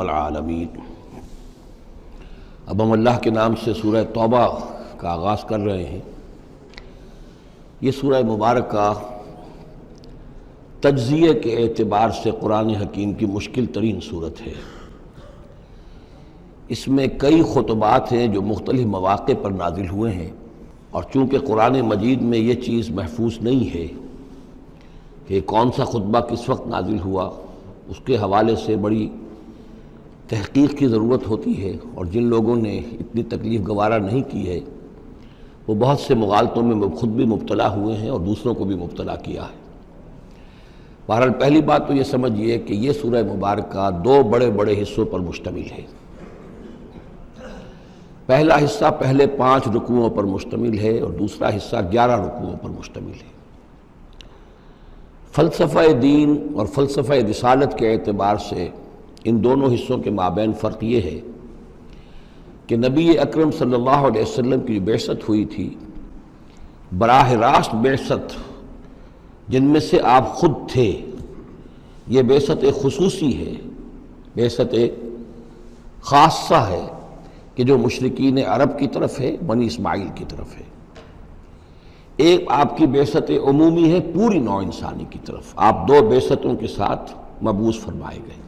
العالمین۔ اب ہم اللہ کے نام سے سورہ توبہ کا آغاز کر رہے ہیں۔ یہ سورہ مبارکہ تجزیے کے اعتبار سے قرآن حکیم کی مشکل ترین صورت ہے۔ اس میں کئی خطبات ہیں جو مختلف مواقع پر نازل ہوئے ہیں، اور چونکہ قرآن مجید میں یہ چیز محفوظ نہیں ہے کہ کون سا خطبہ کس وقت نازل ہوا، اس کے حوالے سے بڑی تحقیق کی ضرورت ہوتی ہے، اور جن لوگوں نے اتنی تکلیف گوارا نہیں کی ہے وہ بہت سے مغالطوں میں خود بھی مبتلا ہوئے ہیں اور دوسروں کو بھی مبتلا کیا ہے۔ بہرحال پہلی بات تو یہ سمجھیے کہ یہ سورہ مبارکہ دو بڑے بڑے حصوں پر مشتمل ہے۔ پہلا حصہ پہلے 5 رکوعوں پر مشتمل ہے، اور دوسرا حصہ 11 رکوعوں پر مشتمل ہے۔ فلسفہ دین اور فلسفہ رسالت کے اعتبار سے ان دونوں حصوں کے مابین فرق یہ ہے کہ نبی اکرم صلی اللہ علیہ وسلم کی جو بعثت ہوئی تھی، براہ راست بعثت جن میں سے آپ خود تھے، یہ بعثت خصوصی ہے، بعثت خاصہ ہے کہ جو مشرکین عرب کی طرف ہے، بنی اسماعیل کی طرف ہے۔ ایک آپ کی بعثت عمومی ہے پوری نوع انسانی کی طرف۔ آپ دو بعثتوں کے ساتھ مبعوث فرمائے گئے۔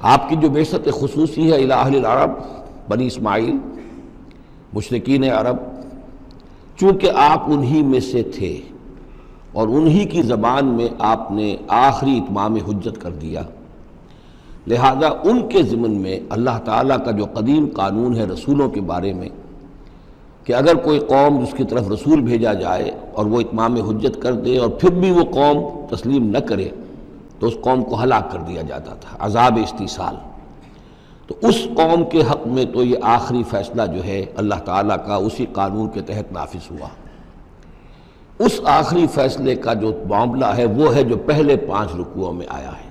آپ کی جو بعثت خصوصی ہے الی اہل العرب، بنی اسماعیل، مشرکین عرب، چونکہ آپ انہی میں سے تھے اور انہی کی زبان میں آپ نے آخری اتمام حجت کر دیا، لہذا ان کے ضمن میں اللہ تعالیٰ کا جو قدیم قانون ہے رسولوں کے بارے میں کہ اگر کوئی قوم جس کی طرف رسول بھیجا جائے اور وہ اتمام حجت کر دے اور پھر بھی وہ قوم تسلیم نہ کرے تو اس قوم کو ہلاک کر دیا جاتا تھا، عذاب استیصال۔ تو اس قوم کے حق میں تو یہ آخری فیصلہ جو ہے اللہ تعالیٰ کا اسی قانون کے تحت نافذ ہوا۔ اس آخری فیصلے کا جو معاملہ ہے وہ ہے جو پہلے 5 رکوعوں میں آیا ہے۔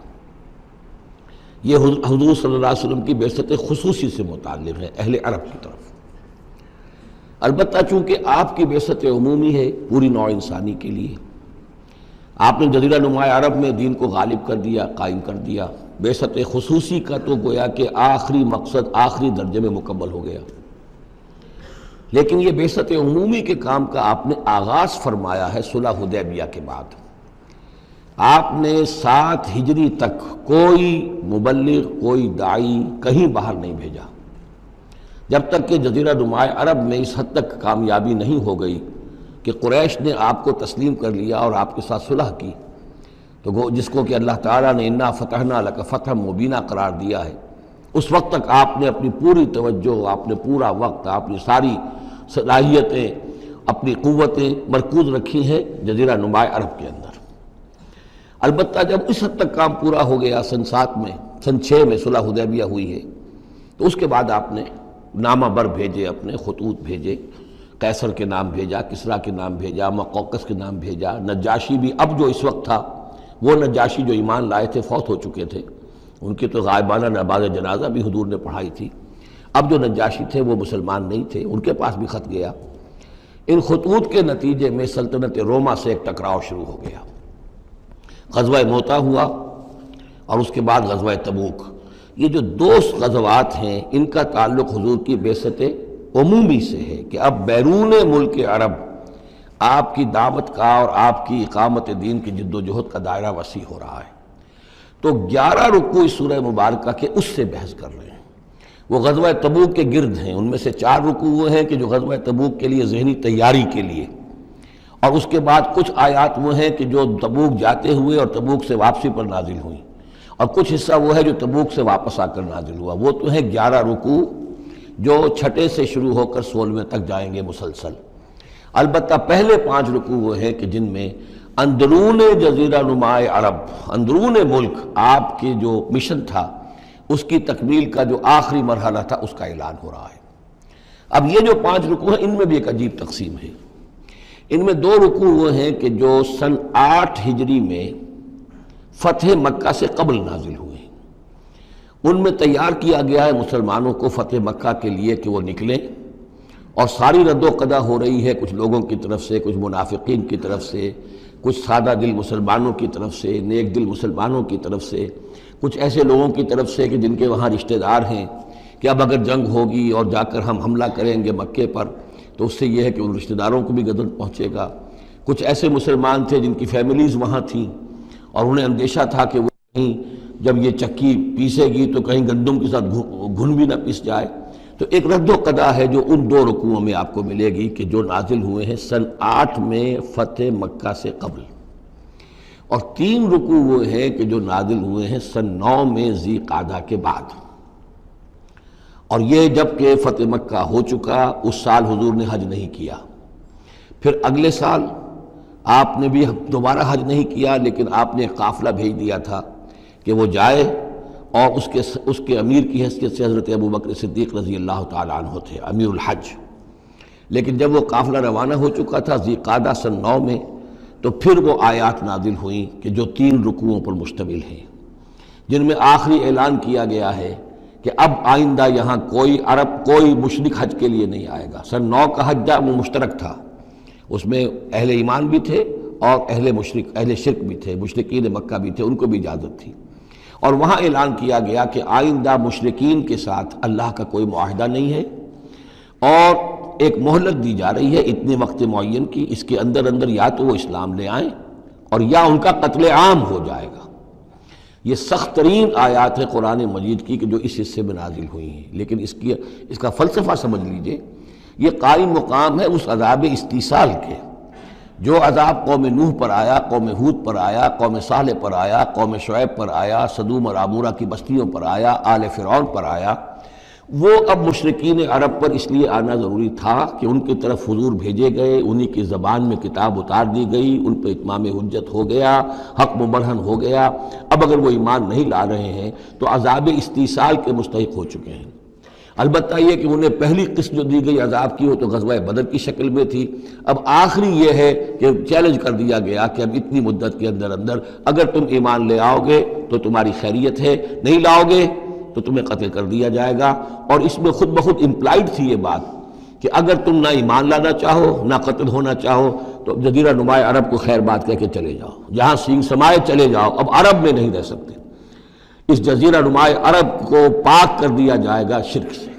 یہ حضور صلی اللہ علیہ وسلم کی بعثت خصوصی سے متعلق ہے، اہل عرب کی طرف۔ البتہ چونکہ آپ کی بعثت عمومی ہے پوری نوع انسانی کے لیے، آپ نے جزیرہ نماء عرب میں دین کو غالب کر دیا، قائم کر دیا۔ بعثت خصوصی کا تو گویا کہ آخری مقصد آخری درجے میں مکمل ہو گیا، لیکن یہ بعثت عمومی کے کام کا آپ نے آغاز فرمایا ہے صلح حدیبیہ کے بعد۔ آپ نے 7 ہجری تک کوئی مبلغ، کوئی داعی کہیں باہر نہیں بھیجا، جب تک کہ جزیرہ نماء عرب میں اس حد تک کامیابی نہیں ہو گئی کہ قریش نے آپ کو تسلیم کر لیا اور آپ کے ساتھ صلح کی، تو جس کو کہ اللہ تعالیٰ نے انا فتحنا لک فتحا مبینا قرار دیا ہے، اس وقت تک آپ نے اپنی پوری توجہ، آپ نے پورا وقت، آپ نے ساری صلاحیتیں، اپنی قوتیں مرکوز رکھی ہیں جزیرہ نماء عرب کے اندر۔ البتہ جب اس حد تک کام پورا ہو گیا سن 7 میں، سن 6 میں صلح حدیبیہ ہوئی ہے، تو اس کے بعد آپ نے نامہ بر بھیجے، اپنے خطوط بھیجے، قیصر کے نام بھیجا، کسریٰ کے نام بھیجا، مقوقس کے نام بھیجا، نجاشی بھی اب جو اس وقت تھا، وہ نجاشی جو ایمان لائے تھے فوت ہو چکے تھے، ان کی تو غائبانہ نماز جنازہ بھی حضور نے پڑھائی تھی۔ اب جو نجاشی تھے وہ مسلمان نہیں تھے، ان کے پاس بھی خط گیا۔ ان خطوط کے نتیجے میں سلطنت روما سے ایک ٹکراؤ شروع ہو گیا۔ غزوہ موتا ہوا اور اس کے بعد غزوہ تبوک۔ یہ جو 2 غزوات ہیں ان کا تعلق حضور کی بعثت عمومی سے ہے کہ اب بیرون ملک عرب آپ کی دعوت کا اور آپ کی اقامت دین کی جد و جہد کا دائرہ وسیع ہو رہا ہے۔ تو 11 رکوع اس سورہ مبارکہ کے اس سے بحث کر رہے ہیں، وہ غزوہ تبوک کے گرد ہیں۔ ان میں سے 4 رکوع وہ ہیں کہ جو غزوہ تبوک کے لیے ذہنی تیاری کے لیے، اور اس کے بعد کچھ آیات وہ ہیں کہ جو تبوک جاتے ہوئے اور تبوک سے واپسی پر نازل ہوئیں، اور کچھ حصہ وہ ہے جو تبوک سے واپس آ کر نازل ہوا۔ وہ تو ہیں 11 رکوع جو 6 سے شروع ہو کر 16 تک جائیں گے مسلسل۔ البتہ پہلے 5 رکوع وہ ہیں کہ جن میں اندرون جزیرہ نماء عرب، اندرون ملک آپ کے جو مشن تھا اس کی تکمیل کا جو آخری مرحلہ تھا اس کا اعلان ہو رہا ہے۔ اب یہ جو 5 رکوع ہیں ان میں بھی ایک عجیب تقسیم ہے۔ ان میں 2 رکوع وہ ہیں کہ جو سن 8 ہجری میں فتح مکہ سے قبل نازل ہوئے، ان میں تیار کیا گیا ہے مسلمانوں کو فتح مکہ کے لیے کہ وہ نکلیں اور ساری رد و قدا ہو رہی ہے کچھ لوگوں کی طرف سے، کچھ منافقین کی طرف سے، کچھ سادہ دل مسلمانوں کی طرف سے، نیک دل مسلمانوں کی طرف سے، کچھ ایسے لوگوں کی طرف سے کہ جن کے وہاں رشتہ دار ہیں کہ اب اگر جنگ ہوگی اور جا کر ہم حملہ کریں گے مکے پر تو اس سے یہ ہے کہ ان رشتہ داروں کو بھی غضب پہنچے گا۔ کچھ ایسے مسلمان تھے جن کی فیملیز وہاں تھیں اور انہیں اندیشہ تھا کہ وہ کہیں جب یہ چکی پیسے گی تو کہیں گندم کے ساتھ گھن بھی نہ پیس جائے۔ تو ایک رد و قدا ہے جو ان 2 رکوعوں میں آپ کو ملے گی کہ جو نازل ہوئے ہیں سن 8 میں فتح مکہ سے قبل، اور 3 رکوع وہ ہیں کہ جو نازل ہوئے ہیں سن 9 میں ذی قعدہ کے بعد۔ اور یہ جب کہ فتح مکہ ہو چکا، اس سال حضور نے حج نہیں کیا، پھر اگلے سال آپ نے بھی دوبارہ حج نہیں کیا، لیکن آپ نے ایک قافلہ بھیج دیا تھا کہ وہ جائے، اور اس کے امیر کی حیثیت سے حضرت ابو بکر صدیق رضی اللہ تعالیٰ عنہ تھے امیر الحج۔ لیکن جب وہ قافلہ روانہ ہو چکا تھا ذی قعدہ سن 9 میں، تو پھر وہ آیات نازل ہوئیں کہ جو 3 رکوعوں پر مشتمل ہیں، جن میں آخری اعلان کیا گیا ہے کہ اب آئندہ یہاں کوئی عرب کوئی مشرک حج کے لیے نہیں آئے گا۔ سن 9 کا حج وہ مشترک تھا، اس میں اہل ایمان بھی تھے اور اہل شرک بھی تھے، مشرکین مکہ بھی تھے، ان کو بھی اجازت تھی۔ اور وہاں اعلان کیا گیا کہ آئندہ مشرکین کے ساتھ اللہ کا کوئی معاہدہ نہیں ہے، اور ایک مہلت دی جا رہی ہے اتنے وقت معین کی، اس کے اندر یا تو وہ اسلام لے آئیں اور یا ان کا قتل عام ہو جائے گا۔ یہ سخت ترین آیات ہے قرآن مجید کی کہ جو اس حصے میں نازل ہوئی ہیں، لیکن اس کا فلسفہ سمجھ لیجئے، یہ قائم مقام ہے اس عذاب استیصال کے، جو عذاب قوم نوح پر آیا، قوم ہود پر آیا، قوم صالح پر آیا، قوم شعیب پر آیا، سدوم اور عمورہ کی بستیوں پر آیا، آل فرعون پر آیا، وہ اب مشرکین عرب پر اس لیے آنا ضروری تھا کہ ان کی طرف حضور بھیجے گئے، انہی کی زبان میں کتاب اتار دی گئی، ان پہ اتمام حجت ہو گیا، حق مبرہن ہو گیا۔ اب اگر وہ ایمان نہیں لا رہے ہیں تو عذاب استیصال کے مستحق ہو چکے ہیں۔ البتہ یہ کہ انہیں پہلی قسط جو دی گئی عذاب کی وہ تو غزوہ بدر کی شکل میں تھی، اب آخری یہ ہے کہ چیلنج کر دیا گیا کہ اب اتنی مدت کے اندر اگر تم ایمان لے آؤ گے تو تمہاری خیریت ہے، نہیں لاؤ گے تو تمہیں قتل کر دیا جائے گا۔ اور اس میں خود بخود امپلائڈ تھی یہ بات کہ اگر تم نہ ایمان لانا چاہو نہ قتل ہونا چاہو تو جزیرہ نماء عرب کو خیر بات کہہ کے چلے جاؤ، جہاں سینگ سمائے چلے جاؤ، اب عرب میں نہیں رہ سکتے، اس جزیرہ نماء عرب کو پاک کر دیا جائے گا شرک سے۔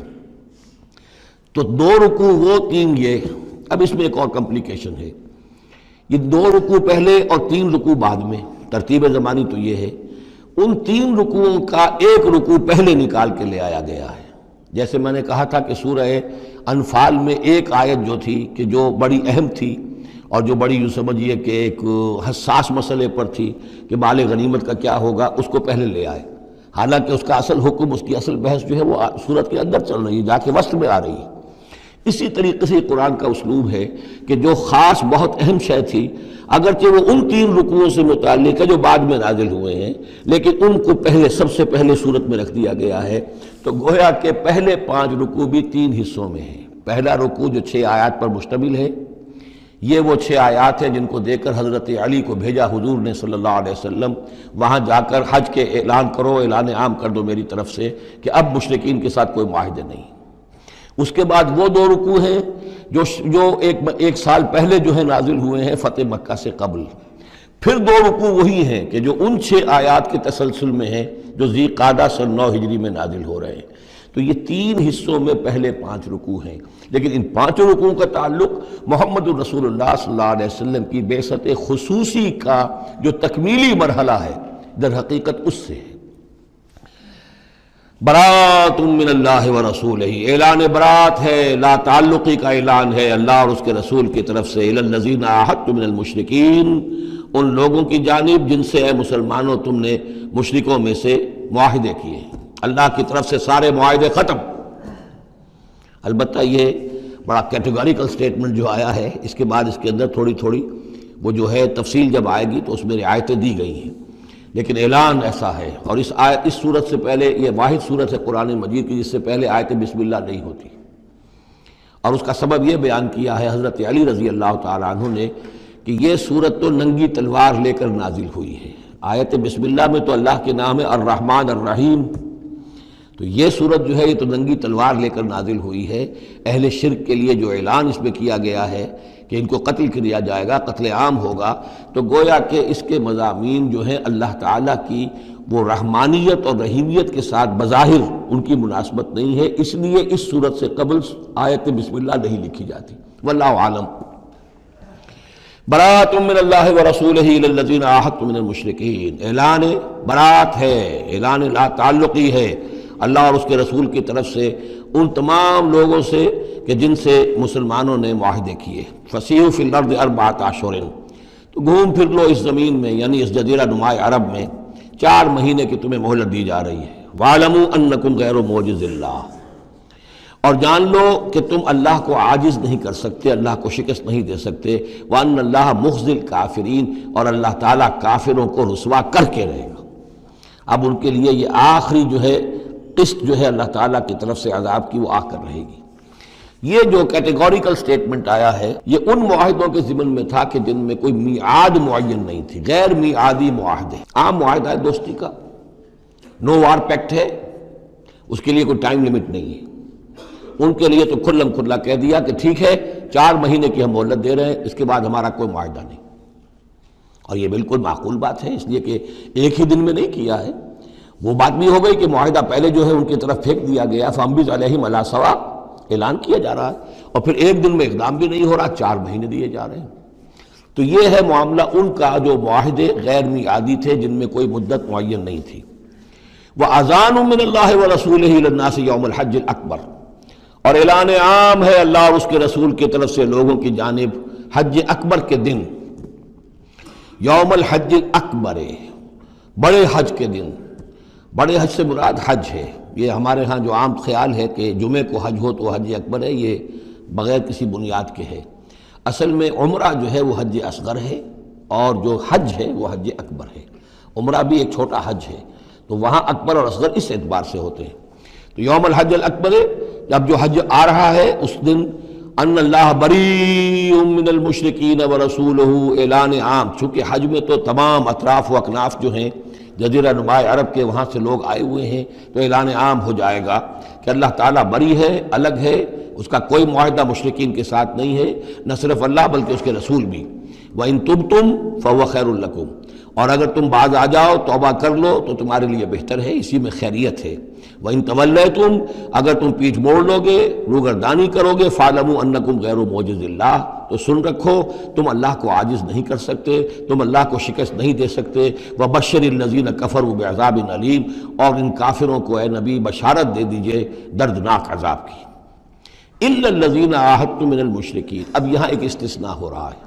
تو 2 رکوع وہ 3 یہ، اب اس میں ایک اور کمپلیکیشن ہے، یہ 2 رکوع پہلے اور 3 رکوع بعد میں، ترتیب زمانی تو یہ ہے، ان 3 رکوعوں کا ایک رکوع پہلے نکال کے لے آیا گیا ہے۔ جیسے میں نے کہا تھا کہ سورہ انفال میں ایک آیت جو تھی کہ جو بڑی اہم تھی اور جو بڑی یوں سمجھیے کہ ایک حساس مسئلے پر تھی کہ مال غنیمت کا کیا ہوگا، اس کو پہلے لے آئے، حالانکہ اس کا اصل حکم، اس کی اصل بحث جو ہے وہ سورت کے اندر چل رہی ہے، جا کے وسط میں آ رہی ہے۔ اسی طریقے سے قرآن کا اسلوب ہے کہ جو خاص بہت اہم شے تھی، اگرچہ وہ ان 3 رکوعوں سے متعلق ہے جو بعد میں نازل ہوئے ہیں، لیکن ان کو پہلے سب سے پہلے صورت میں رکھ دیا گیا ہے۔ تو گویا کہ پہلے 5 رکوع بھی 3 حصوں میں ہیں۔ پہلا رکوع جو 6 آیات پر مشتمل ہے، یہ وہ 6 آیات ہیں جن کو دے کر حضرت علی کو بھیجا حضور نے صلی اللہ علیہ وسلم، وہاں جا کر حج کے اعلان کرو، اعلان عام کر دو میری طرف سے کہ اب مشرکین کے ساتھ کوئی معاہدے نہیں۔ اس کے بعد وہ 2 رکوع ہیں جو ایک سال پہلے جو ہے نازل ہوئے ہیں فتح مکہ سے قبل۔ پھر 2 رکوع وہی ہیں کہ جو ان 6 آیات کے تسلسل میں ہیں جو ذی قعدہ سن 9 ہجری میں نازل ہو رہے ہیں۔ تو یہ 3 حصوں میں پہلے 5 رکوع ہیں، لیکن ان 5 رکوعوں کا تعلق محمد الرسول اللہ صلی اللہ علیہ وسلم کی بعثت خصوصی کا جو تکمیلی مرحلہ ہے در حقیقت اس سے ہے۔ برات من اللہ ورسولہ، اعلان برات ہے، لا تعلقی کا اعلان ہے اللہ اور اس کے رسول کی طرف سے، الی الذین عاہدتم من المشرکین، ان لوگوں کی جانب جن سے اے مسلمانوں تم نے مشرکوں میں سے معاہدے کیے، اللہ کی طرف سے سارے معاہدے ختم۔ البتہ یہ بڑا کیٹیگوریکل سٹیٹمنٹ جو آیا ہے، اس کے بعد اس کے اندر تھوڑی تھوڑی وہ جو ہے تفصیل جب آئے گی تو اس میں رعایتیں دی گئی ہیں، لیکن اعلان ایسا ہے۔ اور اس صورت سے پہلے، یہ واحد صورت ہے قرآن مجید کی جس سے پہلے آیت بسم اللہ نہیں ہوتی، اور اس کا سبب یہ بیان کیا ہے حضرت علی رضی اللہ تعالیٰ عنہ نے کہ یہ صورت تو ننگی تلوار لے کر نازل ہوئی ہے۔ آیت بسم اللہ میں تو اللہ کے نام ہے الرحمن الرحیم، تو یہ صورت جو ہے یہ تو ننگی تلوار لے کر نازل ہوئی ہے، اہل شرک کے لیے جو اعلان اس میں کیا گیا ہے کہ ان کو قتل کیا جائے گا، قتل عام ہوگا، تو گویا کہ اس کے مضامین جو ہیں اللہ تعالیٰ کی وہ رحمانیت اور رحیمیت کے ساتھ بظاہر ان کی مناسبت نہیں ہے، اس لیے اس صورت سے قبل آیت بسم اللہ نہیں لکھی جاتی۔ واللہ عالم۔ برات من اللہ ورسولہ الی الذین عاہدتم من المشرکین، اعلان برات ہے، اعلان لا تعلقی ہے اللہ اور اس کے رسول کی طرف سے ان تمام لوگوں سے کہ جن سے مسلمانوں نے معاہدے کیے۔ فسیحوا فی الارض اربعۃ اشہر، تو گھوم پھر لو اس زمین میں یعنی اس جزیرہ نما عرب میں 4 مہینے کی تمہیں مہلت دی جا رہی ہے۔ وَاعْلَمُوا أَنَّكُمْ غَيْرُ مُعْجِزِ اللَّهِ، اور جان لو کہ تم اللہ کو عاجز نہیں کر سکتے، اللہ کو شکست نہیں دے سکتے۔ وَأَنَّ اللَّهَ مُخْزِي الْكَافِرِينَ، اور اللہ تعالیٰ کافروں کو رسوا کر کے رہے گا۔ اب ان کے لیے یہ آخری جو ہے قسط جو ہے اللہ تعالیٰ کی طرف سے عذاب کی وہ آ کر رہے گی۔ یہ جو کیٹیگوریکل سٹیٹمنٹ آیا ہے یہ ان معاہدوں کے ضمن میں تھا کہ جن میں کوئی میعاد معین نہیں تھی، غیر میعادی معاہدے۔ عام معاہدہ ہے دوستی کا، نو وار پیکٹ ہے، اس کے لیے کوئی ٹائم لمٹ نہیں ہے، ان کے لیے تو کھلم کھلا کہہ دیا کہ ٹھیک ہے 4 مہینے کی ہم مہلت دے رہے ہیں، اس کے بعد ہمارا کوئی معاہدہ نہیں۔ اور یہ بالکل معقول بات ہے، اس لیے کہ ایک ہی دن میں نہیں کیا ہے۔ وہ بات بھی ہو گئی کہ معاہدہ پہلے جو ہے ان کی طرف پھینک دیا گیا، فَأَنبِذْ عَلَيْهِمْ عَلَىٰ سَوَاءٍ، اعلان کیا جا رہا ہے، اور پھر ایک دن میں اقدام بھی نہیں ہو رہا، 4 مہینے دیے جا رہے ہیں۔ تو یہ ہے معاملہ ان کا جو معاہدے غیر میعادی تھے جن میں کوئی مدت معین نہیں تھی۔ وَأَذَانٌ مِّنَ اللَّهِ وَرَسُولِهِ إِلَى النَّاسِ يَوْمَ الْحَجِّ الْأَكْبَرِ، اور اعلان عام ہے اللہ اور اس کے رسول کی طرف سے لوگوں کی جانب حج اکبر کے دن، یوم الحج الاکبر، بڑے حج کے دن۔ بڑے حج سے مراد حج ہے، یہ ہمارے ہاں جو عام خیال ہے کہ جمعے کو حج ہو تو حج اکبر ہے، یہ بغیر کسی بنیاد کے ہے۔ اصل میں عمرہ جو ہے وہ حج اصغر ہے، اور جو حج ہے وہ حج اکبر ہے۔ عمرہ بھی ایک چھوٹا حج ہے، تو وہاں اکبر اور اصغر اس اعتبار سے ہوتے ہیں۔ تو یوم الحج الاکبر، جب جو حج آ رہا ہے اس دن، ان اللہ بریء من المشرکین ورسولہ، اعلان عام، چونکہ حج میں تو تمام اطراف و اکناف جو ہیں جزیرہ نما عرب کے وہاں سے لوگ آئے ہوئے ہیں، تو اعلان عام ہو جائے گا کہ اللہ تعالیٰ بری ہے، الگ ہے، اس کا کوئی معاہدہ مشرکین کے ساتھ نہیں ہے، نہ صرف اللہ بلکہ اس کے رسول بھی۔ وَإِن تُبْتُمْ فَهُوَ خَيْرٌ لَكُمْ، اور اگر تم باز آ جاؤ، توبہ کر لو تو تمہارے لیے بہتر ہے، اسی میں خیریت ہے۔ وَإِن تَوَلَّيْتُمْ، اگر تم پیٹھ موڑ لو گے، روگردانی کرو گے، فَاعْلَمُوا أَنَّكُمْ غَيْرُ مُعْجِزِ اللَّهِ، تو سن رکھو تم اللہ کو عاجز نہیں کر سکتے، تم اللہ کو شکست نہیں دے سکتے۔ وَبَشِّرِ الَّذِينَ كَفَرُوا بِعَذَابٍ أَلِيمٍ، اور ان کافروں کو اے نبی بشارت دے دیجئے دردناک عذاب کی۔ إِلَّا الَّذِينَ عَاهَدتُّم مِّنَ الْمُشْرِكِينَ، اب یہاں ایک استثناء ہو رہا ہے،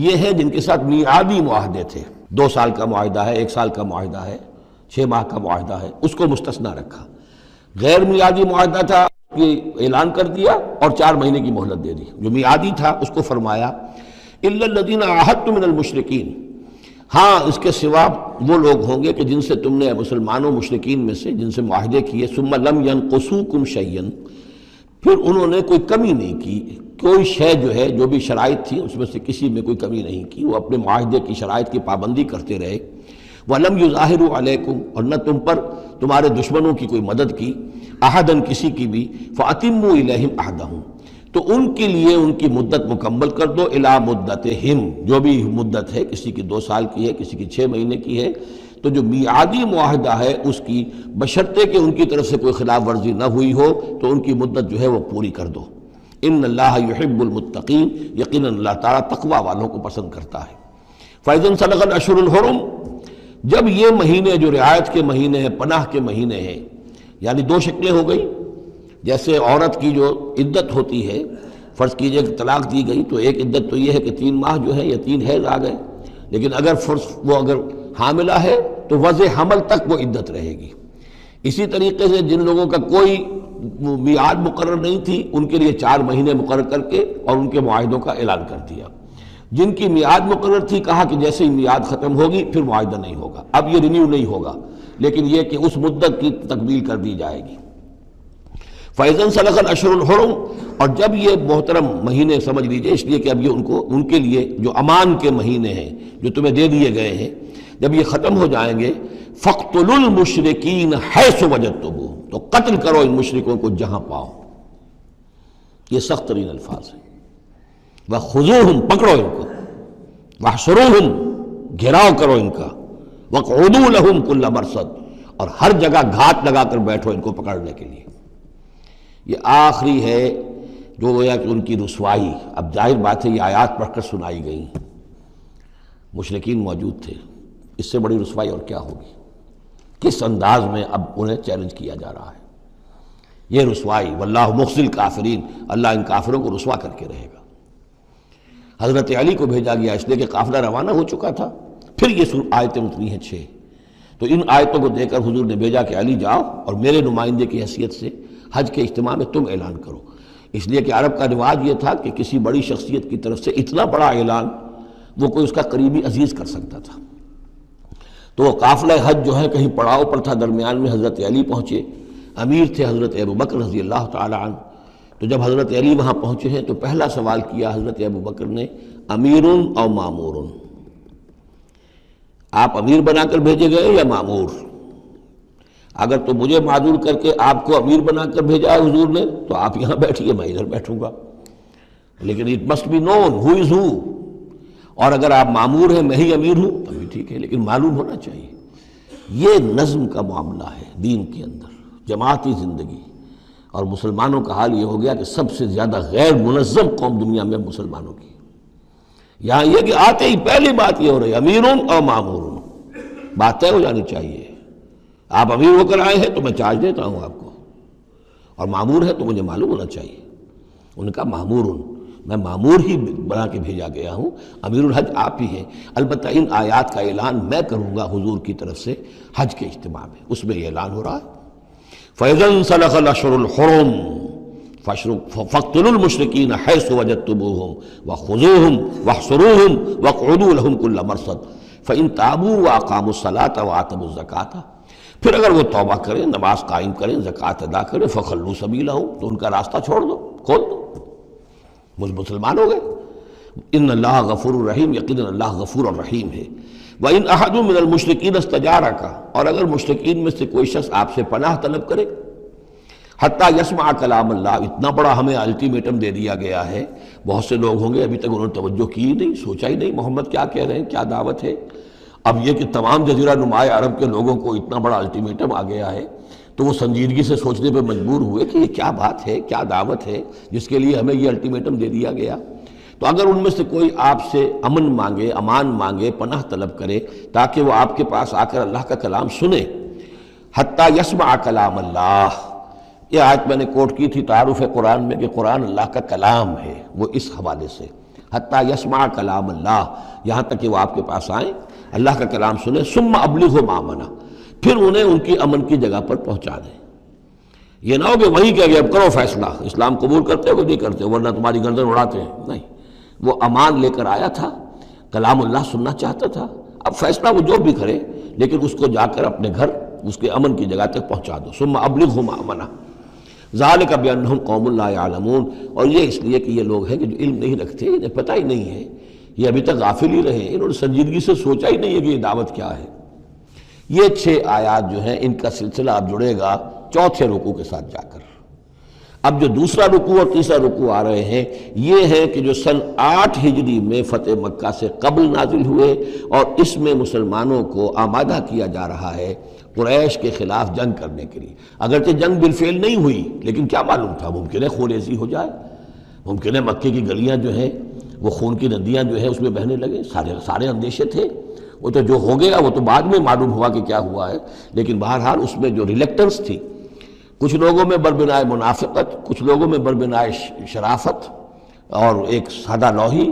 یہ ہے جن کے ساتھ میعادی معاہدے تھے، 2 سال کا معاہدہ ہے، 1 سال کا معاہدہ ہے، 6 ماہ کا معاہدہ ہے، اس کو مستثنیٰ رکھا۔ غیر میعادی معاہدہ تھا، یہ اعلان کر دیا اور 4 مہینے کی مہلت دے دی۔ جو میعادی تھا اس کو فرمایا الا الذین عاہدتم من المشرکین، ہاں اس کے سوا وہ لوگ ہوں گے کہ جن سے تم نے مسلمانوں مشرکین میں سے جن سے معاہدے کیے، ثم لم ینقصوکم شیئا، پھر انہوں نے کوئی کمی نہیں کی، کوئی شے جو ہے جو بھی شرائط تھی اس میں سے کسی میں کوئی کمی نہیں کی، وہ اپنے معاہدے کی شرائط کی پابندی کرتے رہے۔ وَلَمْ يُظَاهِرُوا عَلَيْكُمْ، اور نہ تم پر تمہارے دشمنوں کی کوئی مدد کی، احداً کسی کی بھی، فَأَتِمُّوا إِلَيْهِمْ عَهْدَهُمْ، تو ان کے لیے ان کی مدت مکمل کر دو، إِلَىٰ مُدَّتِهِمْ، جو بھی مدت ہے، کسی کی 2 سال کی ہے، کسی کی 6 مہینے کی ہے، تو جو میعادی معاہدہ ہے اس کی بشرطے کہ ان کی طرف سے کوئی خلاف ورزی نہ ہوئی ہو تو ان کی مدت جو ہے وہ پوری کر دو۔ ان اللہ یحب المتقین، یقیناً اللہ تعالیٰ تقوی والوں کو پسند کرتا ہے۔ فَإِذَا انسَلَخَ الْأَشْهُرُ الْحُرُمُ، جب یہ مہینے جو رعایت کے مہینے ہیں، پناہ کے مہینے ہیں، یعنی 2 شکلیں ہو گئی، جیسے عورت کی جو عدت ہوتی ہے، فرض کیجئے کہ طلاق دی گئی تو ایک عدت تو یہ ہے کہ 3 ماہ جو ہے یا 3 حیض آ گئے، لیکن اگر حاملہ ہے تو وضع حمل تک وہ عدت رہے گی۔ اسی طریقے سے جن لوگوں کا کوئی میعاد مقرر نہیں تھی ان کے لیے 4 مہینے مقرر کر کے اور ان کے معاہدوں کا اعلان کر دیا۔ جن کی میعاد مقرر تھی کہا کہ جیسے ہی میعاد ختم ہوگی پھر معاہدہ نہیں ہوگا، اب یہ رینیو نہیں ہوگا، لیکن یہ کہ اس مدت کی تکمیل کر دی جائے گی۔ فَإِذَا انسَلَخَ الْأَشْهُرُ الْحُرُمُ، اور جب یہ محترم مہینے سمجھ لیجئے، اس لیے کہ اب یہ ان کے لیے جو امان کے مہینے ہیں جو تمہیں دے دیے گئے ہیں، جب یہ ختم ہو جائیں گے، فَاقْتُلُوا الْمُشْرِكِينَ حَيْثُ وَجَدتُّمُوهُمْ، تو قتل کرو ان مشرکوں کو جہاں پاؤ۔ یہ سخت ترین الفاظ ہیں۔ وَخُذُوهُمْ، پکڑو ان کو، وَاحْصُرُوهُمْ، گھیراؤ کرو ان کا، وَاقْعُدُوا لَهُمْ كُلَّ مَرْصَدٍ، اور ہر جگہ گھات لگا کر بیٹھو ان کو پکڑنے کے لیے۔ یہ آخری ہے جو گویا کہ ان کی رسوائی۔ اب ظاہر بات ہے یہ آیات پڑھ کر سنائی گئی، مشرکین موجود تھے، اس سے بڑی رسوائی اور کیا ہوگی؟ کس انداز میں اب انہیں چیلنج کیا جا رہا ہے؟ یہ رسوائی، واللہ مخزی الکافرین، اللہ ان کافروں کو رسوا کر کے رہے گا۔ حضرت علی کو بھیجا گیا اس لیے کہ قافلہ روانہ ہو چکا تھا، پھر یہ آیتیں اتری ہیں 6، تو ان آیتوں کو دے کر حضور نے بھیجا کہ علی جاؤ اور میرے نمائندے کی حیثیت سے حج کے اجتماع میں تم اعلان کرو۔ اس لیے کہ عرب کا رواج یہ تھا کہ کسی بڑی شخصیت کی طرف سے اتنا بڑا اعلان وہ کوئی اس کا قریبی عزیز کر سکتا تھا۔ تو وہ قافلہ حج جو ہے کہیں پڑاؤ پر تھا، درمیان میں حضرت علی پہنچے، امیر تھے حضرت ابوبکر رضی اللہ تعالی عنہ۔ تو جب حضرت علی وہاں پہنچے ہیں تو پہلا سوال کیا حضرت ابوبکر نے، امیر او مامور، آپ امیر بنا کر بھیجے گئے یا مامور؟ اگر تو مجھے معذور کر کے آپ کو امیر بنا کر بھیجا ہے حضور نے تو آپ یہاں بیٹھیے، میں ادھر بیٹھوں گا، لیکن اٹ مسٹ بی نون ہو از ہو، اور اگر آپ مامور ہیں میں ہی امیر ہوں تو بھی ٹھیک ہے، لیکن معلوم ہونا چاہیے۔ یہ نظم کا معاملہ ہے دین کے اندر، جماعتی زندگی، اور مسلمانوں کا حال یہ ہو گیا کہ سب سے زیادہ غیر منظم قوم دنیا میں مسلمانوں کی۔ یہاں یہ کہ آتے ہی پہلی بات یہ ہو رہی ہے امیرون اور مامورون، بات طے ہو جانی چاہیے۔ آپ امیر ہو کر آئے ہیں تو میں چارج دیتا ہوں آپ کو، اور مامور ہے تو مجھے معلوم ہونا چاہیے۔ ان کا مامورون، میں مامور ہی بنا کے بھیجا گیا ہوں، امیر الحج آپ ہی ہیں، البتہ ان آیات کا اعلان میں کروں گا حضور کی طرف سے حج کے اجتماع میں، اس میں یہ اعلان ہو رہا ہے۔ فَإِذَا انْسَلَخَ الْأَشْهُرُ الْحُرُمُ فَاقْتُلُوا الْمُشْرِكِينَ حَيْثُ وَجَدتُّمُوهُمْ وَخُذُوهُمْ وَاحْصُرُوهُمْ وَاقْعُدُوا لَهُمْ كُلَّ مَرْصَدٍ فَإِنْ تَابُوا وَأَقَامُوا الصَّلَاةَ وَآتَوُا الزَّكَاةَ، پھر اگر وہ توبہ کریں، نماز قائم کریں، زکوٰۃ ادا کریں، فَخَلُّوا سَبِيلَهُمْ، تو ان کا راستہ چھوڑ دو، کھول دو، مسلمان ہو گئے۔ ان اللہ غفور الرحیم، یقیناً اللہ غفور الرحیم ہے۔ وَإِنْ أَحَدٌ مِّنَ الْمُشْرِكِينَ اسْتَجَارَكَ، اور اگر مشرکین میں سے کوئی شخص آپ سے پناہ طلب کرے، حتیٰ یسمع کلام اللہ، اتنا بڑا ہمیں الٹیمیٹم دے دیا گیا ہے، بہت سے لوگ ہوں گے ابھی تک انہوں نے توجہ کی نہیں، سوچا ہی نہیں محمد کیا کہہ رہے ہیں، کیا دعوت ہے۔ اب یہ کہ تمام جزیرہ نماء عرب کے لوگوں کو اتنا بڑا الٹیمیٹم آ گیا ہے تو وہ سنجیدگی سے سوچنے پہ مجبور ہوئے کہ یہ کیا بات ہے، کیا دعوت ہے جس کے لیے ہمیں یہ الٹیمیٹم دے دیا گیا۔ تو اگر ان میں سے کوئی آپ سے امن مانگے، امان مانگے، پناہ طلب کرے تاکہ وہ آپ کے پاس آ کر اللہ کا کلام سنے، حتیٰ یسمع کلام اللہ، یہ آیت میں نے کوٹ کی تھی تعارف قرآن میں کہ قرآن اللہ کا کلام ہے، وہ اس حوالے سے حتیٰ یسمع کلام اللہ، یہاں تک کہ وہ آپ کے پاس آئیں، اللہ کا کلام سنیں، ثم ابلغہ مامنا، پھر انہیں ان کی امن کی جگہ پر پہنچا دیں۔ یہ نہ ہو کہ وہیں کہہ گئے اب کرو فیصلہ، اسلام قبول کرتے ہو کہ نہیں کرتے، ورنہ تمہاری گردن اڑاتے ہیں، نہیں، وہ امان لے کر آیا تھا، کلام اللہ سننا چاہتا تھا، اب فیصلہ وہ جو بھی کرے لیکن اس کو جا کر اپنے گھر اس کے امن کی جگہ تک پہنچا دو۔ ثم ابلغہ مامنا ذالک بانہم قوم لا یعلمون، اور یہ اس لیے کہ یہ لوگ ہیں کہ جو علم نہیں رکھتے، انہیں پتہ ہی نہیں ہے، یہ ابھی تک غافل ہی رہے، انہوں نے سنجیدگی سے سوچا ہی نہیں ہے کہ یہ دعوت کیا ہے۔ یہ 6 آیات جو ہیں ان کا سلسلہ اب جڑے گا چوتھے رکوع کے ساتھ جا کر۔ اب جو دوسرا رکوع اور تیسرا رکوع آ رہے ہیں یہ ہے کہ جو سن 8 ہجری میں فتح مکہ سے قبل نازل ہوئے، اور اس میں مسلمانوں کو آمادہ کیا جا رہا ہے قریش کے خلاف جنگ کرنے کے لیے۔ اگرچہ جنگ بالفعل نہیں ہوئی لیکن کیا معلوم تھا، ممکن ہے خون ریزی ہو جائے، ممکن ہے مکے کی گلیاں جو ہیں وہ خون کی ندیاں جو ہیں اس میں بہنے لگے، سارے اندیشے تھے۔ وہ تو جو ہو گیا وہ تو بعد میں معلوم ہوا کہ کیا ہوا ہے، لیکن بہرحال اس میں جو ریلیکٹنس تھی، کچھ لوگوں میں بربنائے منافقت، کچھ لوگوں میں بربنائے شرافت اور ایک سادہ لوحی،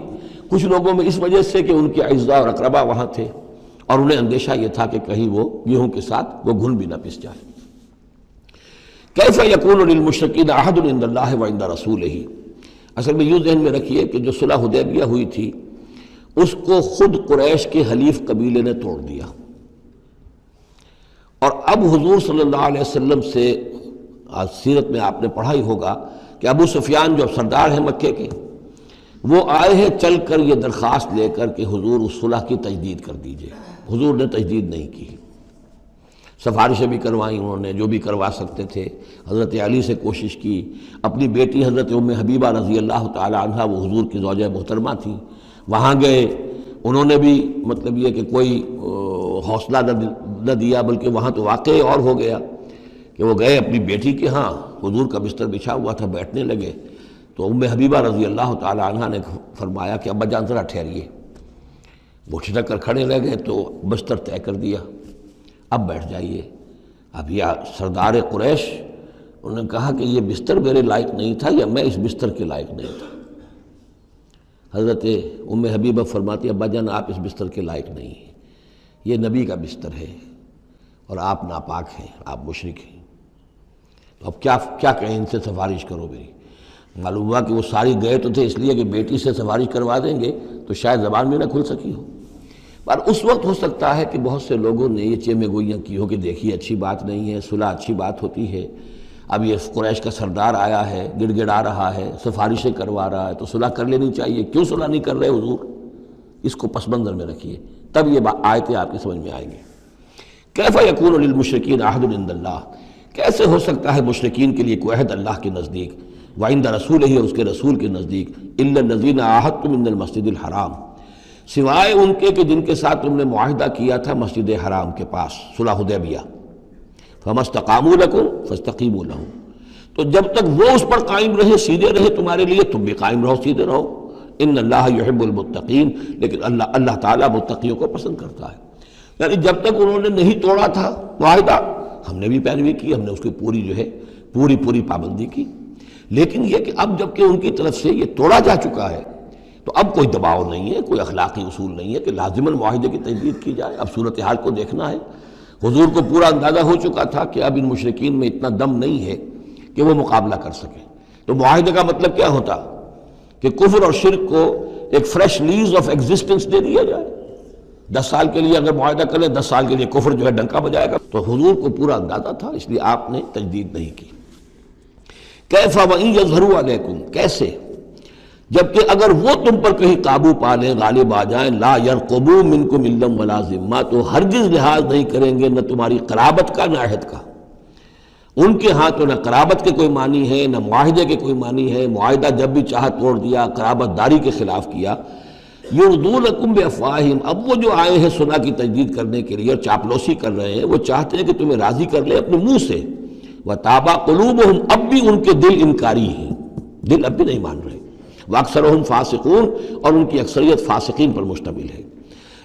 کچھ لوگوں میں اس وجہ سے کہ ان کے اعزاء اور اقربا وہاں تھے اور انہیں اندیشہ یہ تھا کہ کہیں وہ گیہوں کے ساتھ وہ گھن بھی نہ پس جائے۔ کیف یکون للمشرکین عہد عند اللہ وعند رسولہ، اصل میں یوں ذہن میں رکھیے کہ جو صلح حدیبیہ ہوئی تھی اس کو خود قریش کے حلیف قبیلے نے توڑ دیا، اور اب حضور صلی اللہ علیہ وسلم سے سیرت میں آپ نے پڑھا ہی ہوگا کہ ابو سفیان جو سردار ہیں مکے کے، وہ آئے ہیں چل کر یہ درخواست لے کر کہ حضور اس صلح کی تجدید کر دیجئے۔ حضور نے تجدید نہیں کی، سفارشیں بھی کروائیں انہوں نے جو بھی کروا سکتے تھے، حضرت علی سے کوشش کی، اپنی بیٹی حضرت ام حبیبہ رضی اللہ تعالی عنہا وہ حضور کی زوجہ محترمہ تھیں، وہاں گئے، انہوں نے بھی مطلب یہ کہ کوئی حوصلہ نہ دیا، بلکہ وہاں تو واقعی اور ہو گیا کہ وہ گئے اپنی بیٹی کے ہاں، حضور کا بستر بچھا ہوا تھا، بیٹھنے لگے تو ام حبیبہ رضی اللہ تعالی عنہا نے فرمایا کہ ابا جان ذرا ٹھہریے، وہ ٹھٹک کر کھڑے رہ گئے تو بستر طے کر دیا، اب بیٹھ جائیے۔ اب یہ سردار قریش انہوں نے کہا کہ یہ بستر میرے لائق نہیں تھا یا میں اس بستر کے لائق نہیں تھا۔ حضرت ام حبیبہ فرماتی ابا جان آپ اس بستر کے لائق نہیں ہیں، یہ نبی کا بستر ہے اور آپ ناپاک ہیں، آپ مشرک ہیں، تو اب کیا کہیں، ان سے سفارش کرو میری۔ معلوم ہوا کہ وہ ساری گئے تو تھے اس لیے کہ بیٹی سے سفارش کروا دیں گے تو شاید زبان میں نہ کھل سکی ہو، پر اس وقت ہو سکتا ہے کہ بہت سے لوگوں نے یہ چیمے گوئیاں کی ہو کہ دیکھیے اچھی بات نہیں ہے، صلح اچھی بات ہوتی ہے، اب یہ قریش کا سردار آیا ہے، گڑ گڑا رہا ہے، سفارشیں کروا رہا ہے تو صلح کر لینی چاہیے، کیوں صلح نہیں کر رہے حضور؟ اس کو پس منظر میں رکھیے، تب یہ آیتیں آپ کی سمجھ میں آئیں گی۔ کیف یکون للمشرکین عہد عند اللہ، کیسے ہو سکتا ہے مشرکین کے لیے کوئی عہد اللہ کے نزدیک، وعند رسولہ اور اس کے رسول کے نزدیک، الا الذین عاہدتم من المسجد الحرام، سوائے ان کے کہ جن کے ساتھ تم نے معاہدہ کیا تھا مسجد حرام کے پاس، صلح حدیبیہ، فما استقاموا لکم فاستقیموا لہم، تو جب تک وہ اس پر قائم رہے، سیدھے رہے تمہارے لیے، تم بھی قائم رہو، سیدھے رہو، ان اللہ یحب المتقین، لیکن اللہ تعالیٰ متقیوں کو پسند کرتا ہے۔ یعنی جب تک انہوں نے نہیں توڑا تھا معاہدہ، ہم نے بھی پیروی کی، ہم نے اس کی پوری جو ہے پوری پابندی کی، لیکن یہ کہ اب جب کہ ان کی طرف سے یہ توڑا جا چکا ہے تو اب کوئی دباؤ نہیں ہے، کوئی اخلاقی اصول نہیں ہے کہ لازماً معاہدے کی تجدید کی جائے، اب صورتحال کو دیکھنا ہے۔ حضور کو پورا اندازہ ہو چکا تھا کہ اب ان مشرکین میں اتنا دم نہیں ہے کہ وہ مقابلہ کر سکیں، تو معاہدے کا مطلب کیا ہوتا کہ کفر اور شرک کو ایک فریش لیز آف ایگزسٹنس دے دیا جائے، 10 سال کے لیے اگر معاہدہ کریں 10 سال کے لیے کفر جو ہے ڈنکا بجائے گا، تو حضور کو پورا اندازہ تھا، اس لیے آپ نے تجدید نہیں کی۔ کیف وَإِن يَظْهَرُوا عَلَيْكُمْ، کیسے جبکہ اگر وہ تم پر کہیں قابو پا لیں، غالب آ جائیں، لا يرقبوا منکم الا ولا ذمہ، تو ہرگز لحاظ نہیں کریں گے نہ تمہاری قرابت کا نہ عہد کا، ان کے ہاں تو نہ قرابت کے کوئی معنی ہے نہ معاہدے کے کوئی معنی ہے، معاہدہ جب بھی چاہا توڑ دیا، قرابت داری کے خلاف کیا۔ یرضونکم بافواہہم، اب وہ جو آئے ہیں صلح کی تجدید کرنے کے لیے اور چاپلوسی کر رہے ہیں، وہ چاہتے ہیں کہ تمہیں راضی کر لیں اپنے منہ سے، وتابا قلوبہم، اب بھی ان کے دل انکاری ہیں، دل اب بھی نہیں مان رہے، واکثرہم فاسقون، اور ان کی اکثریت فاسقین پر مشتمل ہے۔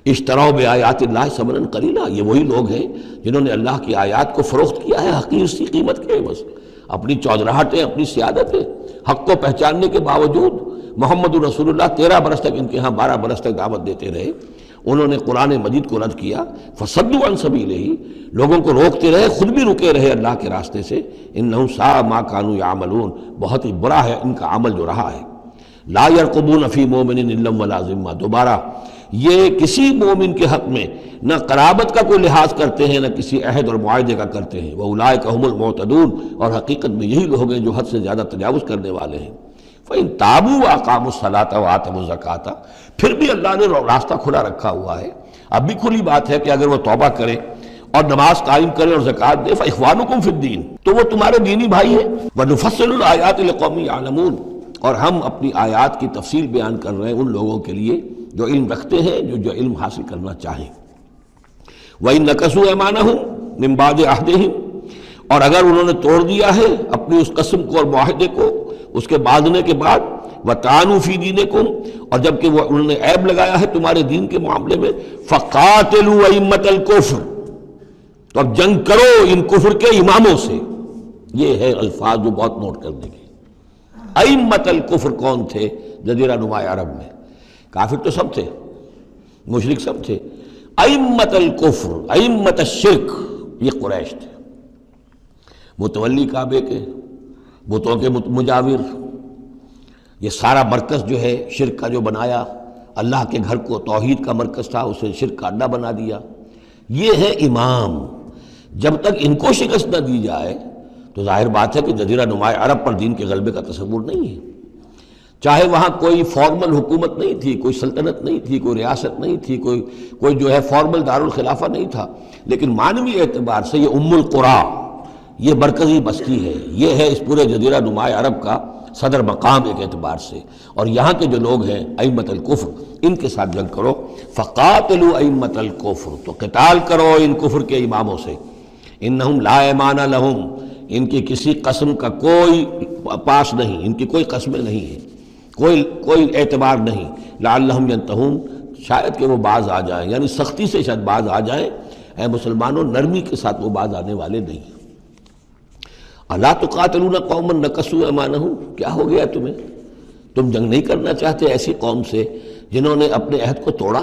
اشتروا بآیات اللہ ثمنا قلیلا، یہ وہی لوگ ہیں جنہوں نے اللہ کی آیات کو فروخت کیا ہے حقیر سی قیمت کے عوض، اپنی چودراہٹیں، اپنی سیادتیں، حق کو پہچاننے کے باوجود محمد رسول اللہ 13 برس تک ان کے ہاں 12 برس تک دعوت دیتے رہے، انہوں نے قرآن مجید کو رد کیا، فصدوا عن سبیلہ، لوگوں کو روکتے رہے، خود بھی رکے رہے اللہ کے راستے سے، انہم ساء ما کانوا یعملون، بہت ہی برا ہے ان کا عمل جو رہا ہے۔ لا یرقبون فی مومن الا ولا ذمہ، دوبارہ یہ کسی مومن کے حق میں نہ قرابت کا کوئی لحاظ کرتے ہیں نہ کسی عہد اور معاہدے کا کرتے ہیں، وَأُولَٰئِکَ هُمُ الْمُعْتَدُونَ، اور حقیقت میں یہی لوگ ہیں جو حد سے زیادہ تجاوز کرنے والے ہیں۔ فَإِن تَابُوا وَأَقَامُوا الصَّلَاةَ وَآتَوُا الزَّكَاةَ، پھر بھی اللہ نے راستہ کھلا رکھا ہوا ہے، اب بھی کھلی بات ہے کہ اگر وہ توبہ کرے اور نماز قائم کرے اور زکوٰۃ دے، فَإِخْوَانُكُمْ فِي الدِّينِ، تو وہ تمہارے دینی بھائی ہیں، وَنُفَصِّلُ الْآيَاتِ لِقَوْمٍ يَعْلَمُونَ، اور ہم اپنی آیات کی تفصیل بیان کر رہے ہیں ان لوگوں کے لیے جو علم رکھتے ہیں، جو علم حاصل کرنا چاہیں۔ وَإِن نَكَثُوا أَيْمَانَهُمْ مِن بَعْدِ عَهْدِهِمْ، اور اگر انہوں نے توڑ دیا ہے اپنی اس قسم کو اور معاہدے کو اس کے باندھنے کے بعد، وَطَعَنُوا فِي دِينِكُمْ، اور جبکہ وہ انہوں نے عیب لگایا ہے تمہارے دین کے معاملے میں، فَقَاتِلُوا أَئِمَّةَ الْكُفْرِ، تو اب جنگ کرو ان کفر کے اماموں سے۔ یہ ہے الفاظ جو بہت نوٹ کرنے کے۔ ائمۃ الکفر کون تھے جزیرہ نما عرب میں؟ کافر تو سب تھے، مشرک سب تھے، ائمۃ الکفر، ائمۃ الشرک، یہ قریش تھے، متولی کعبے کے، بتوں کے مجاور، یہ سارا مرکز جو ہے شرک کا جو بنایا، اللہ کے گھر کو توحید کا مرکز تھا اسے شرک کا اڈا بنا دیا، یہ ہے امام۔ جب تک ان کو شکست نہ دی جائے تو ظاہر بات ہے کہ جزیرہ نما عرب پر دین کے غلبے کا تصور نہیں ہے۔ چاہے وہاں کوئی فارمل حکومت نہیں تھی، کوئی سلطنت نہیں تھی، کوئی ریاست نہیں تھی، کوئی جو ہے فارمل دارالخلافہ نہیں تھا، لیکن معنوی اعتبار سے یہ ام القریٰ، یہ مرکزی بستی ہے، یہ ہے اس پورے جزیرہ نماء عرب کا صدر مقام ایک اعتبار سے، اور یہاں کے جو لوگ ہیں ائمۃ الکفر، ان کے ساتھ جنگ کرو۔ فقاتلوا ائمۃ الکفر، تو قتال کرو ان کفر کے اماموں سے، انہم لا ایمان لہم، ان کی کسی قسم کا کوئی پاس نہیں، ان کی کوئی قسمیں نہیں ہیں، کوئی اعتبار نہیں، لعلہم ینتہون، شاید کہ وہ باز آ جائیں، یعنی سختی سے شاید باز آ جائیں۔ اے مسلمانوں، نرمی کے ساتھ وہ باز آنے والے نہیں ہیں۔ الا تقاتلون قوما نکثوا ایمانہم، کیا ہو گیا تمہیں؟ تم جنگ نہیں کرنا چاہتے ایسی قوم سے جنہوں نے اپنے عہد کو توڑا؟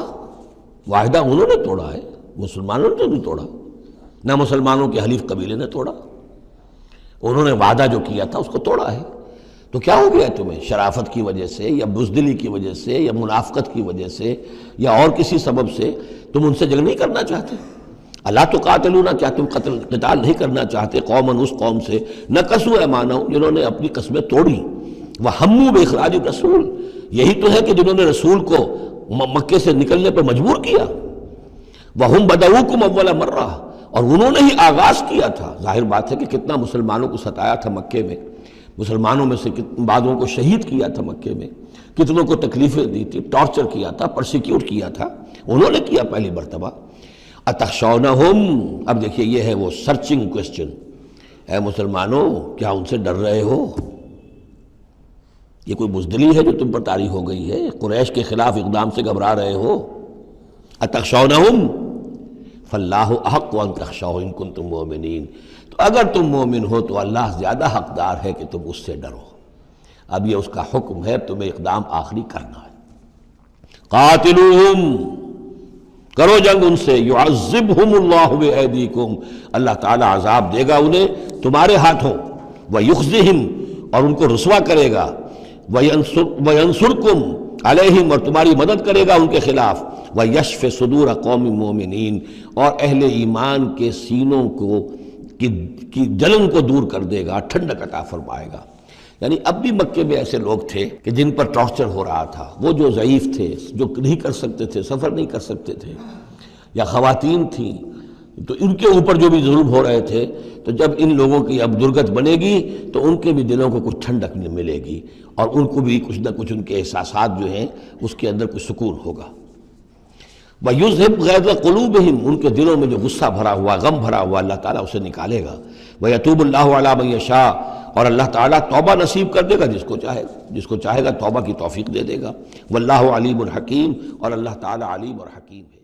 معاہدہ انہوں نے توڑا ہے، مسلمانوں نے تو نہیں توڑا، نہ مسلمانوں کے حلیف قبیلے نے توڑا، انہوں نے وعدہ جو کیا تھا اس کو توڑا ہے۔ تو کیا ہو گیا تمہیں؟ شرافت کی وجہ سے یا بزدلی کی وجہ سے یا منافقت کی وجہ سے یا اور کسی سبب سے تم ان سے جنگ نہیں کرنا چاہتے؟ الا تقاتلون، کیا تم قتال نہیں کرنا چاہتے قوماً، اس قوم سے نکثوا ایمانہم، جنہوں نے اپنی قسمیں توڑی، وہموا باخراج الرسول، یہی تو ہے کہ جنہوں نے رسول کو مکے سے نکلنے پر مجبور کیا، وہم بدؤکم اول مرہ، اور انہوں نے ہی آغاز کیا تھا۔ ظاہر بات ہے کہ کتنا مسلمانوں کو ستایا تھا مکے میں، مسلمانوں میں سے بعضوں کو شہید کیا تھا مکے میں، کتنوں کو تکلیفیں دی تھی، ٹارچر کیا تھا، پرسیکیوٹ کیا تھا، انہوں نے کیا پہلی مرتبہ۔ اتخشونہم، اب دیکھیے یہ ہے وہ سرچنگ کوسچن، اے مسلمانوں کیا ان سے ڈر رہے ہو؟ یہ کوئی بزدلی ہے جو تم پر طاری ہو گئی ہے؟ قریش کے خلاف اقدام سے گھبرا رہے ہو؟ اتخشونہم فاللہ احق ان تخشوہ ان کنتم مؤمنین، تو اگر تم مومن ہو تو اللہ زیادہ حقدار ہے کہ تم اس سے ڈرو۔ اب یہ اس کا حکم ہے، تمہیں اقدام آخری کرنا ہے۔ قاتلوہم، کرو جنگ ان سے، یعذبہم اللہ بایدیکم، اللہ تعالیٰ عذاب دے گا انہیں تمہارے ہاتھوں، ویخزہم، اور ان کو رسوا کرے گا، وینصرکم علیہم، اور تمہاری مدد کرے گا ان کے خلاف، ویشف صدور قوم مومنین، اور اہل ایمان کے سینوں کو کی جلن کو دور کر دے گا، ٹھنڈک عطا فرمائے گا۔ یعنی اب بھی مکے میں ایسے لوگ تھے کہ جن پر ٹارچر ہو رہا تھا، وہ جو ضعیف تھے، جو نہیں کر سکتے تھے، سفر نہیں کر سکتے تھے، یا خواتین تھیں، تو ان کے اوپر جو بھی ظلم ہو رہے تھے، تو جب ان لوگوں کی اب درگت بنے گی تو ان کے بھی دلوں کو کچھ ٹھنڈک ملے گی، اور ان کو بھی کچھ نہ کچھ ان کے احساسات جو ہیں اس کے اندر کچھ سکون ہوگا۔ وَيُذْهِبْ غَيْظَ قُلُوبِهِمْ، ان کے دلوں میں جو غصہ بھرا ہوا، غم بھرا ہوا، اللہ تعالیٰ اسے نکالے گا۔ وَيَتُوبُ اللَّهُ عَلَىٰ مَن يَشَاءُ، اور اللہ تعالیٰ توبہ نصیب کر دے گا جس کو چاہے گا توبہ کی توفیق دے دے گا۔ وَاللَّهُ عَلِيمٌ حَكِيمٌ، اور اللہ تعالیٰ علیم اور حکیم ہے۔